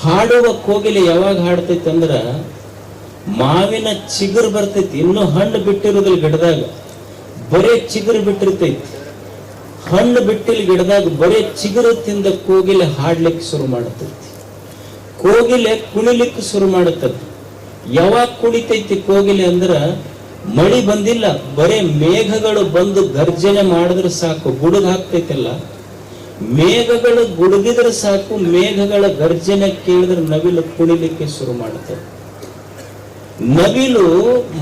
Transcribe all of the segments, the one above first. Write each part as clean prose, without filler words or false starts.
ಹಾಡುವ ಕೋಗಿಲೆ ಯಾವಾಗ ಹಾಡ್ತೈತಿ ಅಂದ್ರ ಮಾವಿನ ಚಿಗುರು ಬರ್ತೈತಿ, ಇನ್ನು ಹಣ್ಣು ಬಿಟ್ಟಿರೋದಿಲ್ಲ ಗಿಡದಾಗ, ಬರೇ ಚಿಗುರು ಬಿಟ್ಟಿರ್ತೈತಿ. ಹಣ್ಣು ಬಿಟ್ಟಿಲ್ಲ ಗಿಡದಾಗ, ಬರೇ ಚಿಗುರು ತಿಂದ ಕೋಗಿಲೆ ಹಾಡ್ಲಿಕ್ಕೆ ಶುರು ಮಾಡತೈತಿ. ಕೋಗಿಲೆ ಕುಣಿಲಿಕ್ಕೆ ಶುರು ಮಾಡತೈತಿ. ಯಾವಾಗ ಕುಣಿತೈತಿ ಕೋಗಿಲೆ ಅಂದ್ರ ಮಳಿ ಬಂದಿಲ್ಲ, ಬರೇ ಮೇಘಗಳು ಬಂದು ಗರ್ಜನೆ ಮಾಡಿದ್ರೆ ಸಾಕು, ಗುಡುಗು ಹಾಕ್ತೈತಿಲ್ಲ, ಮೇಘಗಳು ಗುಡುಗಿದ್ರೆ ಸಾಕು, ಮೇಘಗಳ ಗರ್ಜನೆ ಕೇಳಿದ್ರೆ ನವಿಲು ಕುಣಿಲಿಕ್ಕೆ ಶುರು ಮಾಡುತ್ತೆ. ನವಿಲು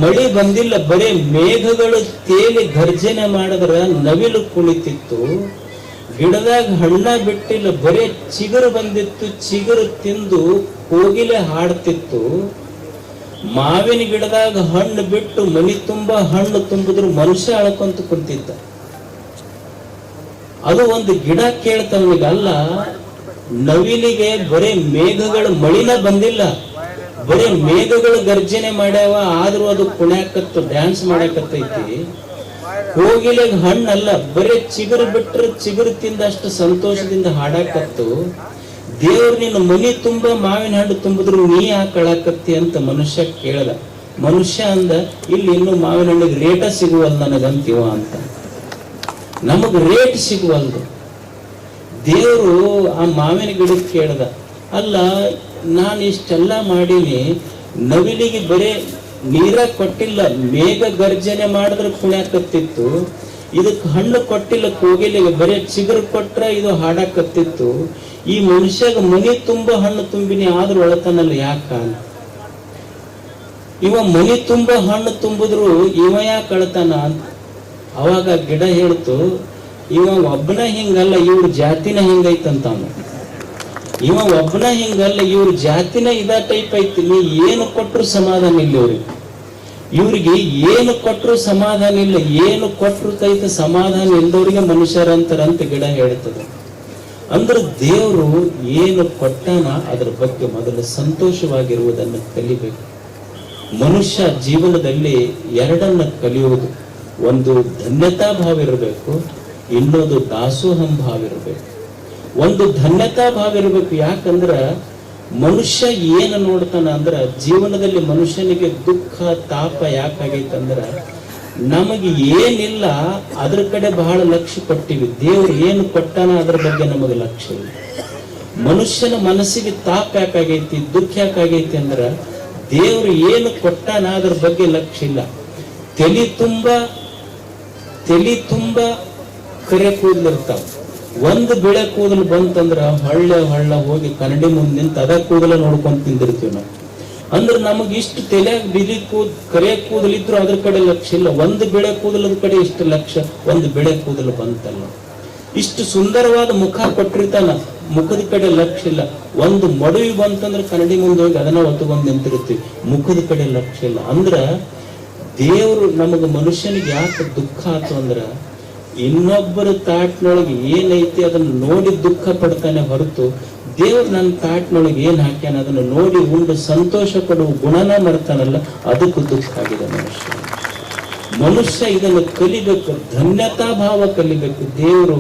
ಮಳಿ ಬಂದಿಲ್ಲ, ಬರೇ ಮೇಘಗಳು ತೇಲಿ ಗರ್ಜನೆ ಮಾಡಿದ್ರ ನವಿಲು ಕುಣಿತಿತ್ತು. ಗಿಡದಾಗ ಹಣ್ಣ ಬಿಟ್ಟಿಲ್ಲ, ಬರೇ ಚಿಗುರು ಬಂದಿತ್ತು, ಚಿಗುರು ತಿಂದು ಕೋಗಿಲೆ ಹಾಡ್ತಿತ್ತು. ಮಾವಿನ ಗಿಡದಾಗ ಹಣ್ಣು ಬಿಟ್ಟು ಮನಿ ತುಂಬಾ ಹಣ್ಣು ತುಂಬಿದ್ರು ಮನುಷ್ಯ ಅಳ್ಕೊಂತ ಕುಂತಿದ್ದ. ಅದು ಒಂದು ಗಿಡ ಕೇಳ್ತವನಿಗೆ ಅಲ್ಲ, ನವಿಲಿಗೆ ಬರೇ ಮೇಘಗಳು, ಮಳಿನ ಬಂದಿಲ್ಲ, ಬರೇ ಮೇಘಗಳು ಗರ್ಜನೆ ಮಾಡ್ಯಾವ, ಆದ್ರೂ ಅದು ಕುಣ್ಯಾಕತ್ತು, ಡ್ಯಾನ್ಸ್ ಮಾಡಾಕತ್ತೈತಿ. ಕೋಗಿಲೆಗೆ ಹಣ್ಣಲ್ಲ, ಬರೇ ಚಿಗುರು ಬಿಟ್ರೆ ಚಿಗುರು ತಿಂದಷ್ಟು ಸಂತೋಷದಿಂದ ಹಾಡಾಕತ್ತು. ದೇವ್ರು ನಿನ್ನ ಮನಿ ತುಂಬಾ ಮಾವಿನ ಹಣ್ಣು ತುಂಬಿದ್ರು ನೀ ಯಾಕೆ ಅಳಾಕತ್ತಿ ಅಂತ ಮನುಷ್ಯ ಕೇಳದ. ಮನುಷ್ಯ ಅಂದ, ಇಲ್ಲಿ ಇನ್ನು ಮಾವಿನ ಹಣ್ಣಿಗೆ ರೇಟ ಸಿಗುವಲ್ಲ ನನಗಂತೀವ ಅಂತ. ನಮಗ್ ರೇಟ್ ಸಿಗುವಲ್ದು. ದೇವರು ಆ ಮಾವಿನ ಗಿಡಕ್ಕೆ ಕೇಳ್ದ, ಅಲ್ಲ ನಾನು ಇಷ್ಟೆಲ್ಲ ಮಾಡೀನಿ, ನವಿಲಿಗೆ ಬರೇ ನೀರ ಕೊಟ್ಟಿಲ್ಲ, ಮೇಘ ಗರ್ಜನೆ ಮಾಡಿದ್ರೆ ಕುಣ್ಯಾಕತ್ತಿತ್ತು, ಇದಕ್ಕೆ ಹಣ್ಣು ಕೊಟ್ಟಿಲ್ಲ ಕೋಗಿಲಿಗೆ, ಬರೇ ಚಿಗುರು ಕೊಟ್ರ ಇದು ಹಾಡಾಕತ್ತಿತ್ತು. ಈ ಮನುಷ್ಯಗ ಮನಿ ತುಂಬಾ ಹಣ್ಣು ತುಂಬಿನಿ, ಆದ್ರೂ ಒಳತನಲ್ಲ ಯಾಕ? ಇವ ಮನಿ ತುಂಬಾ ಹಣ್ಣು ತುಂಬಿದ್ರು ಇವ ಯಾಕೆ ಅಳತಾನ ಅಂತ. ಅವಾಗ ಗಿಡ ಹೇಳ್ತು, ಇವ ಒಬ್ಬನ ಹಿಂಗಲ್ಲ, ಇವ್ರ ಜಾತಿನ ಹಿಂಗೈತಂತ. ಇವ ಒಬ್ಬನ ಹಿಂಗಲ್ಲ, ಇವ್ರ ಜಾತಿನ ಇದ ಟೈಪ್ ಐತಿ. ನೀ ಏನು ಕೊಟ್ರು ಸಮಾಧಾನ ಇಲ್ಲ ಇವ್ರಿಗೆ ಏನು ಕೊಟ್ರು ಸಮಾಧಾನ ಇಲ್ಲ, ಏನು ಕೊಟ್ರು ತೈತ ಸಮಾಧಾನ ಇಲ್ದವ್ರಿಗೆ ಮನುಷ್ಯರಂತಾರಂತ ಗಿಡ ಹೇಳ್ತದೆ. ಅಂದ್ರೆ ದೇವರು ಏನು ಕೊಟ್ಟಾನ ಅದ್ರ ಬಗ್ಗೆ ಮೊದಲು ಸಂತೋಷವಾಗಿರುವುದನ್ನು ಕಲಿಬೇಕು. ಮನುಷ್ಯ ಜೀವನದಲ್ಲಿ ಎರಡನ್ನ ಕಲಿಯುವುದು, ಒಂದು ಧನ್ಯತಾ ಭಾವ ಇರಬೇಕು, ಇನ್ನೊಂದು ದಾಸೋಹಂ ಭಾವ ಇರಬೇಕು. ಒಂದು ಧನ್ಯತಾ ಭಾವ ಇರಬೇಕು. ಯಾಕಂದ್ರ ಮನುಷ್ಯ ಏನು ನೋಡ್ತಾನ ಅಂದ್ರ, ಜೀವನದಲ್ಲಿ ಮನುಷ್ಯನಿಗೆ ದುಃಖ ತಾಪ ಯಾಕಾಗೈತಂದ್ರ ನಮಗೆ ಏನಿಲ್ಲ ಅದ್ರ ಕಡೆ ಬಹಳ ಲಕ್ಷ್ಯ ಕೊಟ್ಟಿವಿ. ದೇವ್ರು ಏನು ಕೊಟ್ಟಾನ ಅದ್ರ ಬಗ್ಗೆ ನಮಗೆ ಲಕ್ಷ್ಯ ಇಲ್ಲ. ಮನುಷ್ಯನ ಮನಸ್ಸಿಗೆ ತಾಪ ಯಾಕಾಗೈತಿ, ದುಃಖ ಯಾಕಾಗೈತಿ ಅಂದ್ರ ದೇವ್ರು ಏನು ಕೊಟ್ಟಾನ ಅದ್ರ ಬಗ್ಗೆ ಲಕ್ಷ್ಯ ಇಲ್ಲ. ತಲಿ ತುಂಬ ಕರೆ ಕೂದಲಿರ್ತಾವ. ಒಂದು ಬೆಳೆ ಕೂದಲು ಬಂತಂದ್ರ ಹೊಳ್ಳ ಹೋಗಿ ಕನ್ನಡಿ ಮುಂದೆ ನಿಂತ ಅದ ಕೂದಲ ನೋಡ್ಕೊಂಡ್ ತಿಂದಿರ್ತೀವಿ ನಾವು. ಅಂದ್ರೆ ನಮಗ್ ಇಷ್ಟು ತಲೆಯಾಗ ಬಿಳಿ ಕರೆ ಕೂದಲಿದ್ರು ಅದ್ರ ಕಡೆ ಲಕ್ಷ್ಯ ಇಲ್ಲ. ಒಂದು ಬೆಳೆ ಕೂದಲದ ಕಡೆ ಇಷ್ಟು ಲಕ್ಷ್ಯ, ಒಂದು ಬೆಳೆ ಕೂದಲು ಬಂತಲ್ಲ. ಇಷ್ಟು ಸುಂದರವಾದ ಮುಖ ಕೊಟ್ಟಿರ್ತಾನ, ಮುಖದ ಕಡೆ ಲಕ್ಷ್ಯ ಇಲ್ಲ. ಒಂದು ಮಡುವಿ ಬಂತಂದ್ರೆ ಕನ್ನಡಿ ಮುಂದೆ ಹೋಗಿ ಅದನ್ನ ಒತ್ತುಕೊಂಡು ನಿಂತಿರ್ತೀವಿ, ಮುಖದ ಕಡೆ ಲಕ್ಷ್ಯ ಇಲ್ಲ. ಅಂದ್ರ ದೇವರು ನಮಗ ಮನುಷ್ಯನಿಗೆ ಯಾಕೆ ದುಃಖ ಆತು ಅಂದ್ರ, ಇನ್ನೊಬ್ಬರ ತಾಟ್ನೊಳಗೆ ಏನೈತಿ ಅದನ್ನ ನೋಡಿ ದುಃಖ ಪಡ್ತಾನೆ ಹೊರತು ದೇವ್ರು ನನ್ನ ತಾಟ್ನೊಳಗೆ ಏನ್ ಹಾಕ್ಯಾನ ಅದನ್ನ ನೋಡಿ ಉಂಡು ಸಂತೋಷ ಪಡುವ ಗುಣನ ಮರ್ತಾನಲ್ಲ, ಅದಕ್ಕೂ ದುಃಖ ಆಗಿದೆ ಮನುಷ್ಯ ಇದನ್ನು ಕಲಿಬೇಕು, ಧನ್ಯತಾ ಭಾವ ಕಲಿಬೇಕು. ದೇವರು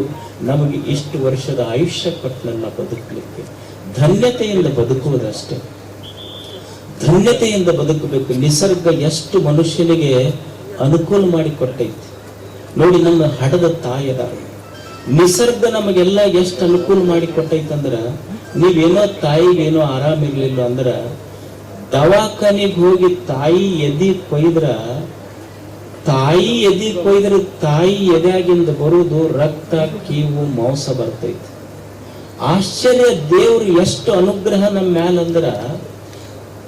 ನಮಗೆ ಇಷ್ಟು ವರ್ಷದ ಆಯುಷ್ಯ ಕೊಟ್ಟನಲ್ಲ ಬದುಕಲಿಕ್ಕೆ, ಧನ್ಯತೆಯಿಂದ ಬದುಕುವುದಷ್ಟೇ, ಧನ್ಯತೆಯಿಂದ ಬದುಕಬೇಕು. ನಿಸರ್ಗ ಎಷ್ಟು ಮನುಷ್ಯನಿಗೆ ಅನುಕೂಲ ಮಾಡಿ ಕೊಟ್ಟೈತಿ ನೋಡಿ. ನಮ್ಮ ಹಡದ ತಾಯದ ನಿಸರ್ಗ ನಮಗೆಲ್ಲ ಎಷ್ಟು ಅನುಕೂಲ ಮಾಡಿ ಕೊಟ್ಟೈತಂದ್ರ, ನೀವೇನೋ ತಾಯಿಗೇನೋ ಆರಾಮಿರ್ಲಿಲ್ಲ ಅಂದ್ರ ದವಾಖಾನಿಗೆ ಹೋಗಿ ತಾಯಿ ಎದಿ ಕೊಯ್ದ್ರ ತಾಯಿ ಎದೆಯಾಗಿಂದ ಬರುವುದು ರಕ್ತ, ಕೀವು, ಮಾಂಸ ಬರ್ತೈತಿ. ಆಶ್ಚರ್ಯ, ದೇವ್ರು ಎಷ್ಟು ಅನುಗ್ರಹ ನಮ್ಮ ಮ್ಯಾಲ ಅಂದ್ರ,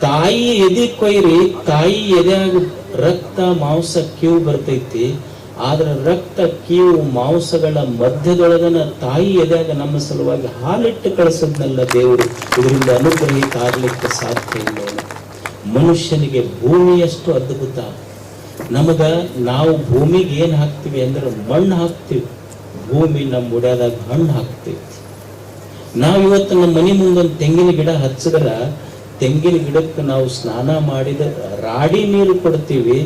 ತಾಯಿ ಎದಿ ಕೊಯ್ರಿ ತಾಯಿ ಎದೆಯಾಗ ರಕ್ತ, ಮಾಂಸ, ಕೀವು ಬರ್ತೈತಿ. ಆದ್ರ ರಕ್ತ, ಕೀವು, ಮಾಂಸಗಳ ಮಧ್ಯದೊಳಗನ ತಾಯಿ ಎದೆಯಾಗ ನಮ್ಮ ಸಲುವಾಗಿ ಹಾಲಿಟ್ಟು ಕಳಿಸದ್ನಲ್ಲ ದೇವರು. ಇದರಿಂದ ಅನುಗ್ರಹಿತ ಆಗ್ಲಿಕ್ಕೆ ಸಾಧ್ಯ ಇಲ್ಲ. ಮನುಷ್ಯನಿಗೆ ಭೂಮಿಯಷ್ಟು ಅದ್ಭುತ. ನಾವು ಭೂಮಿಗೆ ಏನ್ ಹಾಕ್ತಿವಿ ಅಂದ್ರೆ ಮಣ್ಣು ಹಾಕ್ತಿವಿ, ಭೂಮಿ ನಮ್ಮ ಮುಡ್ಯಾದಾಗ ಹಣ್ಣು ಹಾಕ್ತಿವಿ. ನಾವಿವತ್ತು ನಮ್ಮ ಮನೆ ಮುಂದೊಂದು ತೆಂಗಿನ ಗಿಡ ಹಚ್ಚಿದ್ರ ತೆಂಗಿನ ಗಿಡಕ್ಕೆ ನಾವು ಸ್ನಾನ ಮಾಡಿದ ರಾಡಿ ನೀರು ಕೊಡ್ತೀವಿ.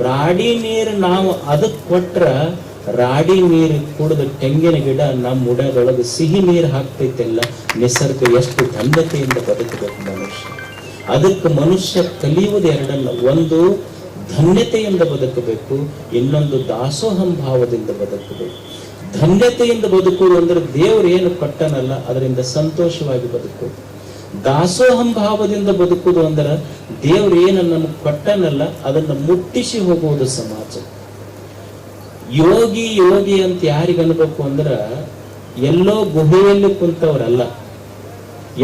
ರಾಡಿ ನೀರು ನಾವು ಅದಕ್ಕೆ ಕೊಟ್ರ ರಾಡಿ ನೀರು ಕುಡಿದ ತೆಂಗಿನ ಗಿಡ ನಮ್ಮ ಉಡದೊಳಗೆ ಸಿಹಿ ನೀರು ಹಾಕ್ತೈತೆಲ್ಲ. ನಿಸರ್ಗ ಎಷ್ಟು ಧನ್ಯತೆಯಿಂದ ಬದುಕಬೇಕು ಮನುಷ್ಯ. ಅದಕ್ಕೆ ಮನುಷ್ಯ ಕಲಿಯುವುದು ಎರಡಲ್ಲ, ಒಂದು ಧನ್ಯತೆಯಿಂದ ಬದುಕಬೇಕು, ಇನ್ನೊಂದು ದಾಸೋಹಂ ಭಾವದಿಂದ ಬದುಕಬೇಕು. ಧನ್ಯತೆಯಿಂದ ಬದುಕುವುದು ಅಂದ್ರೆ ದೇವರು ಏನು ಕೊಟ್ಟನಲ್ಲ ಅದರಿಂದ ಸಂತೋಷವಾಗಿ ಬದುಕುವುದು. ದಾಸೋಹಂ ಭಾವದಿಂದ ಬದುಕುವುದು ಅಂದ್ರೆ ದೇವ್ರು ಏನು ನಮಗೆ ಕೊಟ್ಟನಲ್ಲ ಅದನ್ನ ಮುಟ್ಟಿಸಿ ಹೋಗುವುದು ಸಮಾಜ. ಯೋಗಿ ಯೋಗಿ ಅಂತ ಯಾರಿಗೆ ಅನ್ಬೇಕು ಅಂದ್ರ ಎಲ್ಲೋ ಗುಹೆಯಲ್ಲಿ ಕುಂತವರಲ್ಲ,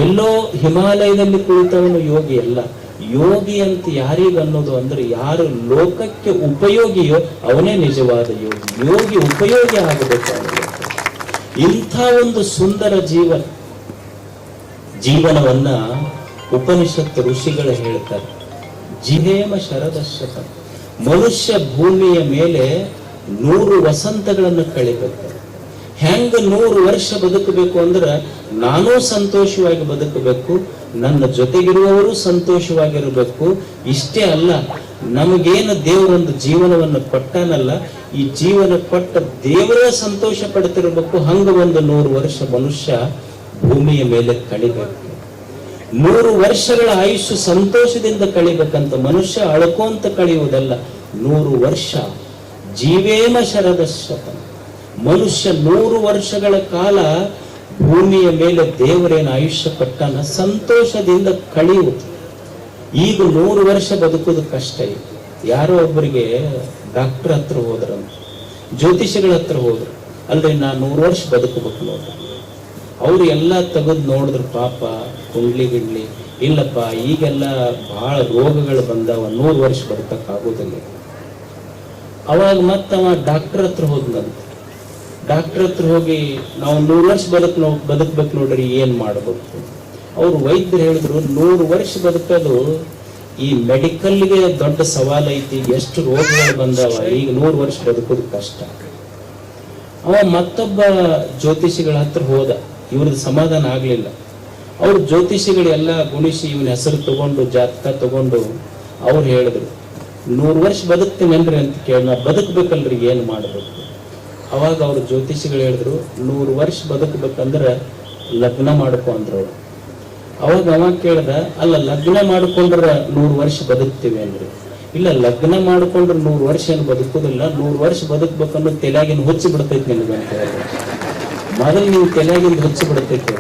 ಎಲ್ಲೋ ಹಿಮಾಲಯದಲ್ಲಿ ಕುಳಿತವನು ಯೋಗಿ ಅಲ್ಲ. ಯೋಗಿ ಅಂತ ಯಾರಿಗೆ ಅನ್ನೋದು ಅಂದ್ರೆ ಯಾರು ಲೋಕಕ್ಕೆ ಉಪಯೋಗಿಯೋ ಅವನೇ ನಿಜವಾದ ಯೋಗಿ. ಯೋಗಿ ಉಪಯೋಗಿ ಆಗಬೇಕಾಗುತ್ತೆ. ಇಂಥ ಒಂದು ಸುಂದರ ಜೀವನವನ್ನ ಉಪನಿಷತ್ ಋಷಿಗಳು ಹೇಳ್ತಾರೆ. ಜಿಹೇಮ ಶರದಶತ, ಮನುಷ್ಯ ಭೂಮಿಯ ಮೇಲೆ 100 ವಸಂತಗಳನ್ನು ಕಳಿಬೇಕು. ಹೆಂಗ 100 ವರ್ಷ ಬದುಕಬೇಕು ಅಂದ್ರ ನಾನೂ ಸಂತೋಷವಾಗಿ ಬದುಕಬೇಕು, ನನ್ನ ಜೊತೆಗಿರುವವರು ಸಂತೋಷವಾಗಿರಬೇಕು. ಇಷ್ಟೇ ಅಲ್ಲ, ನಮಗೇನು ದೇವರೊಂದು ಜೀವನವನ್ನು ಕೊಟ್ಟನಲ್ಲ, ಈ ಜೀವನ ಕೊಟ್ಟ ದೇವರೇ ಸಂತೋಷ ಪಡ್ತಿರ್ಬೇಕು. ಹಂಗ ಒಂದು 100 ವರ್ಷ ಮನುಷ್ಯ ಭೂಮಿಯ ಮೇಲೆ ಕಳಿಬೇಕು. 100 ವರ್ಷಗಳ ಆಯುಷ್ಯ ಸಂತೋಷದಿಂದ ಕಳಿಬೇಕಂತ ಮನುಷ್ಯ ಅಳ್ಕೊಂತ ಕಳೆಯುವುದಲ್ಲ. 100 ವರ್ಷ ಜೀವೇಮ ಶರದಶತ, ಮನುಷ್ಯ 100 ವರ್ಷಗಳ ಕಾಲ ಭೂಮಿಯ ಮೇಲೆ ದೇವರೇನು ಆಯುಷ್ಯ ಪಟ್ಟಾನ ಸಂತೋಷದಿಂದ ಕಳೆಯುವುದು. ಈಗ 100 ವರ್ಷ ಬದುಕೋದು ಕಷ್ಟ ಇದೆ. ಯಾರೋ ಒಬ್ಬರಿಗೆ ಡಾಕ್ಟರ್ ಹತ್ರ ಹೋದ್ರಂತ, ಜ್ಯೋತಿಷಿಗಳ ಹತ್ರ ಹೋದ್ರು. ಅಲ್ರಿ ನಾ 100 ವರ್ಷ ಬದುಕಬೇಕು ನೋಡ್ರಿ. ಅವ್ರು ಎಲ್ಲ ತೆಗೆದು ನೋಡಿದ್ರು, ಪಾಪ ಕುಂಡ್ಲಿ ಗಿಡ್ಲಿ, ಇಲ್ಲಪ್ಪ ಈಗೆಲ್ಲ ಬಹಳ ರೋಗಗಳು ಬಂದಾವ, 100 ವರ್ಷ ಬದುಕಕ್ಕಾಗೋದಿಲ್ಲ. ಅವಾಗ ಮತ್ತವ ಡಾಕ್ಟರ್ ಹತ್ರ ಹೋದ್ನಂತ. ಡಾಕ್ಟರ್ ಹತ್ರ ಹೋಗಿ ನಾವು 100 ವರ್ಷ ಬದುಕ್ಬೇಕು ನೋಡ್ರಿ, ಏನ್ ಮಾಡ್ಬೇಕು? ಅವ್ರು ವೈದ್ಯರು ಹೇಳಿದ್ರು, 100 ವರ್ಷ ಬದುಕೋದು ಈ ಮೆಡಿಕಲ್ಗೆ ದೊಡ್ಡ ಸವಾಲ್ ಐತಿ, ಎಷ್ಟು ರೋಗಗಳು ಬಂದಾವ, ಈಗ 100 ವರ್ಷ ಬದುಕೋದು ಕಷ್ಟ. ಅವ ಮತ್ತೊಬ್ಬ ಜ್ಯೋತಿಷಿಗಳ ಹತ್ರ ಹೋದ, ಇವ್ರದ್ದು ಸಮಾಧಾನ ಆಗ್ಲಿಲ್ಲ. ಅವ್ರ ಜ್ಯೋತಿಷಿಗಳೆಲ್ಲ ಗುಣಿಸಿ ಇವನ ಹೆಸರು ತಗೊಂಡು ಜಾತಕ ತಗೊಂಡು ಅವ್ರು ಹೇಳಿದ್ರು, 100 ವರ್ಷ ಬದುಕ್ತೀನೇನ್ರಿ ಅಂತ ಕೇಳಿ, ನಾ ಬದುಕ್ಬೇಕಲ್ರಿ, ಏನ್ ಮಾಡ್ಬೇಕು? ಅವಾಗ ಅವ್ರ ಜ್ಯೋತಿಷಿಗಳು ಹೇಳಿದ್ರು, 100 ವರ್ಷ ಬದುಕ್ಬೇಕಂದ್ರ ಲಗ್ನ ಮಾಡ್ಕೊ ಅಂದ್ರು ಅವ್ರು. ಅವಾಗ ಅವ ಕೇಳ್ದ, ಅಲ್ಲ ಲಗ್ನ ಮಾಡ್ಕೊಂಡ್ರ 100 ವರ್ಷ ಬದುಕ್ತೀವಿ ಅಂದ್ರು. ಇಲ್ಲ, ಲಗ್ನ ಮಾಡ್ಕೊಂಡ್ರೆ 100 ವರ್ಷ ಏನು ಬದುಕುದಿಲ್ಲ, 100 ವರ್ಷ ಬದುಕ್ಬೇಕನ್ನೋ ತಲೆಯಾಗಿನ ಹುಚ್ಚಿ ಬಿಡ್ತೈತಿ ನಿನಗೆ ಅಂತ ಹೇಳಿದ್ರು. ಮೊದಲು ನೀವು ತಲೆಯಾಗಿಂದ ಹುಚ್ಚಿ ಬಿಡ್ತೈತಿ.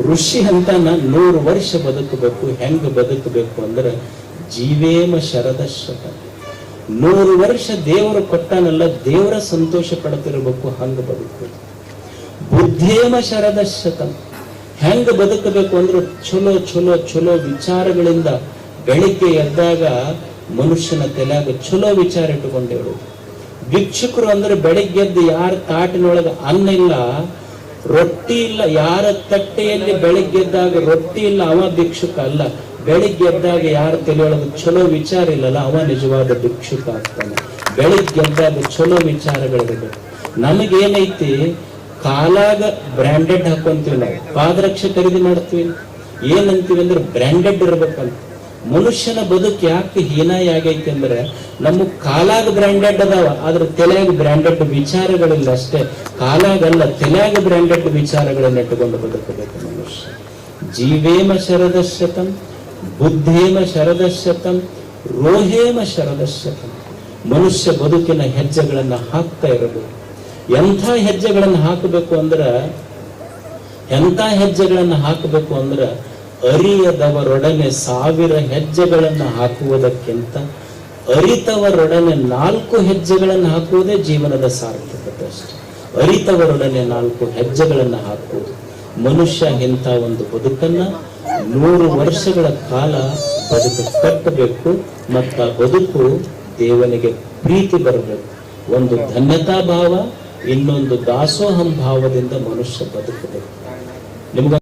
ಋಷಿ ಅಂತಾನ 100 ವರ್ಷ ಬದುಕಬೇಕು. ಹೆಂಗ ಬದುಕಬೇಕು ಅಂದ್ರೆ ಜೀವೇಮ ಶರದಶತ, 100 ವರ್ಷ ದೇವರು ಕೊಟ್ಟಾನಲ್ಲ, ದೇವರ ಸಂತೋಷ ಪಡ್ತಿರ್ಬೇಕು, ಹಂಗ ಬದುಕಬೇಕು. ಬುದ್ಧೇಮ ಶರದಶತ, ಹೆಂಗ ಬದುಕಬೇಕು ಅಂದ್ರೆ ಚಲೋ ಚಲೋ ಚಲೋ ವಿಚಾರಗಳಿಂದ ಬೆಳಿಗ್ಗೆ ಎದ್ದಾಗ ಮನುಷ್ಯನ ತಲೆಯಾಗ ಚಲೋ ವಿಚಾರ ಇಟ್ಟುಕೊಂಡೇಳು. ಭಿಕ್ಷುಕರು ಅಂದ್ರೆ ಬೆಳಿಗ್ಗೆ ಎದ್ದು ಯಾರ ತಾಟಿನೊಳಗೆ ಅನ್ನ ಇಲ್ಲ, ರೊಟ್ಟಿ ಇಲ್ಲ, ಯಾರ ತಟ್ಟೆಯಲ್ಲಿ ಬೆಳಿಗ್ಗೆ ಎದ್ದಾಗ ರೊಟ್ಟಿ ಇಲ್ಲ, ಅವ ಭಿಕ್ಷುಕ ಅಲ್ಲ. ಬೆಳಿಗ್ಗೆ ಎದ್ದಾಗ ಯಾರ ತಲೆಯೊಳಗೆ ಚಲೋ ವಿಚಾರ ಇಲ್ಲಲ್ಲ, ಅವ ನಿಜವಾದ ಭಿಕ್ಷುಕ ಆಗ್ತಾನೆ. ಬೆಳಿಗ್ಗೆ ಎದ್ದಾಗ ಚಲೋ ವಿಚಾರಗಳಿರಬೇಕು. ನಮಗೇನೈತಿ, ಕಾಲಾಗ ಬ್ರ್ಯಾಂಡೆಡ್ ಹಾಕೊಂತೀವಿ, ನಾವು ಪಾದರಕ್ಷೆ ಖರೀದಿ ಮಾಡ್ತೀವಿ, ಏನಂತೀವಿ ಅಂದ್ರೆ ಬ್ರ್ಯಾಂಡೆಡ್ ಇರ್ಬೇಕಂತ. ಮನುಷ್ಯನ ಬದುಕು ಯಾಕೆ ಹೀನಾಯ ಆಗೈತಿ ಅಂದ್ರೆ ನಮ್ಮ ಕಾಲಾಗ ಬ್ರ್ಯಾಂಡೆಡ್ ಅದಾವ, ಆದ್ರೆ ತಲೆಯಾಗ ಬ್ರ್ಯಾಂಡೆಡ್ ವಿಚಾರಗಳಿಲ್ಲ ಅಷ್ಟೇ. ಕಾಲಾಗಲ್ಲ, ತಲೆಯಾಗ ಬ್ರ್ಯಾಂಡೆಡ್ ವಿಚಾರಗಳನ್ನ ಇಟ್ಟುಕೊಂಡು ಬದುಕಬೇಕು ಮನುಷ್ಯ. ಜೀವೇಮ ಶರದಶತಂ, ಬುದ್ಧೇಮ ಶರದಶತಂ, ರೋಹೇಮ ಶರದಶತಂ. ಮನುಷ್ಯ ಬದುಕಿನ ಹೆಜ್ಜೆಗಳನ್ನ ಹಾಕ್ತಾ ಇರಬೇಕು. ಎಂಥ ಹೆಜ್ಜೆಗಳನ್ನ ಹಾಕಬೇಕು ಅಂದ್ರ ಅರಿಯದವರೊಡನೆ 1000 ಹೆಜ್ಜೆಗಳನ್ನು ಹಾಕುವುದಕ್ಕಿಂತ ಅರಿತವರೊಡನೆ 4 ಹೆಜ್ಜೆಗಳನ್ನು ಹಾಕುವುದೇ ಜೀವನದ ಸಾರ್ಥಕತೆ ಅಷ್ಟೆ. ಅರಿತವರೊಡನೆ 4 ಹೆಜ್ಜೆಗಳನ್ನು ಹಾಕುವುದು. ಮನುಷ್ಯ ಇಂಥ ಒಂದು ಬದುಕನ್ನ 100 ವರ್ಷಗಳ ಕಾಲ ಕಟ್ಟಬೇಕು. ಮತ್ತ ಬದುಕು ದೇವನಿಗೆ ಪ್ರೀತಿ ಬರಬೇಕು. ಒಂದು ಧನ್ಯತಾ ಭಾವ, ಇನ್ನೊಂದು ದಾಸೋಹಂ ಭಾವದಿಂದ ಮನುಷ್ಯ ಬದುಕಬೇಕು. ನಿಮ್ಗ